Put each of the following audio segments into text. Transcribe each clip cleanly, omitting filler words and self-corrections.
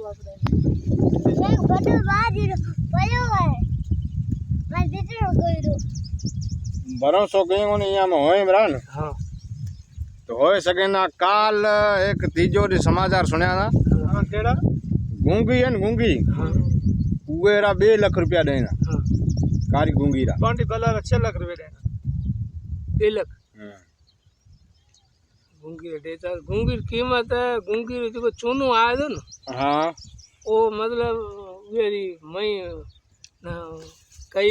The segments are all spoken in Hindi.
एक बटू बाजी पयो है मैं दितरो कोइरो भरोसो कयो ने यहाँ में होय बरान हाँ तो होय सके ना काल एक तीजो दी समाचार सुनया था हाँ केड़ा गूंगी है न गूंगी हाँ उवेरा 2 लाख रुपया देना हाँ कारी गूंगी रा बांडी बला 6 लाख रुपए देना 2 लाख गूंगी देता गूंगी की कीमत है गूंगी जो चूनो आया था ना हाँ वो मतलब मेरी मई कई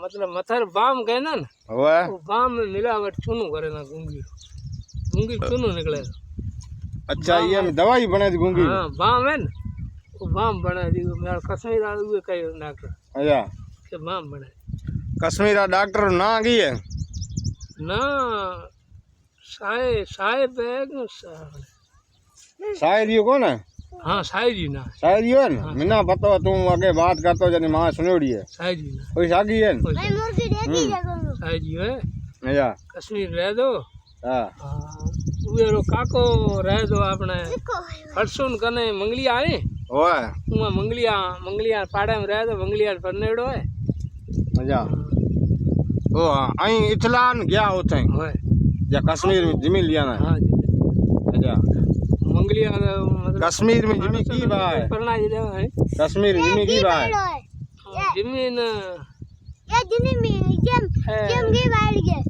मतलब मथर बाम गए ना होय वो बाम में मिलावट चूनो करे ना गूंगी गूंगी चूनो निकले अच्छा ये में दवाई बने थी गूंगी हाँ बाम है ना वो बाम बना दी मेरा कश्मीर आ हुए कई डॉक्टर अच्छा के बाम बने कश्मीरा डॉक्टर ना गई है ना साहेब है शायद ये कौन है हाँ शायद ही ना शायद ये है ना मिना पता है, तू आगे बात करतो जनी मां सुनोड़ी है शायद ही ना कोई सागी है मैं मुर्गी देखी जगह शायद ही है अच्छा कश्मीर रह दो हां उवेरो काको रह दो अपने परसों कने मंगलिया आए ओए उमा मंगलिया पाड़े में रह दो मंगलिया परनेड़ो है अच्छा ओ आई इथलान गया होते होए या कश्मीर में जमीन लिया ना हाँ जी अच्छा मंगलिया मतलब कश्मीर में जमीन की बा है परना ही है कश्मीर में जमीन की बा है जमीन ये जिन में जम की बाहर गए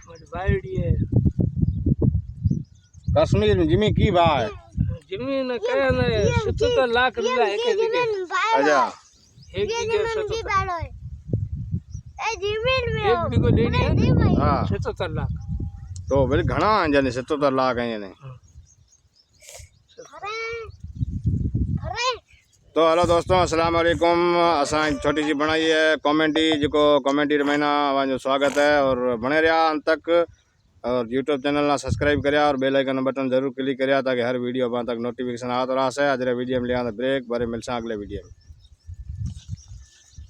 मत बाड़ी है कश्मीर में जमीन की बा है जमीन कहे ना 77 लाख रुपया एक बीघे अच्छा एक बीघे 77 है ए जमीन में एक बीघो लेनी है हां 77 लाख तो भले घना है जने 77 लाख है ने तो हेलो दोस्तों अस्सलाम वालेकुम असां छोटी सी बनाई है कॉमेडी जो कॉमेडी रमाइना जो स्वागत है और बने रहा अंत तक और यूट्यूब चैनल ना सब्सक्राइब करिया और बेल आइकन बटन जरूर क्लिक करिया ताकि हर वीडियो तक नोटिफिकेशन आता रहा है। आज वीडियो में लिया ब्रेक बारे मिलसा अगले वीडियो में।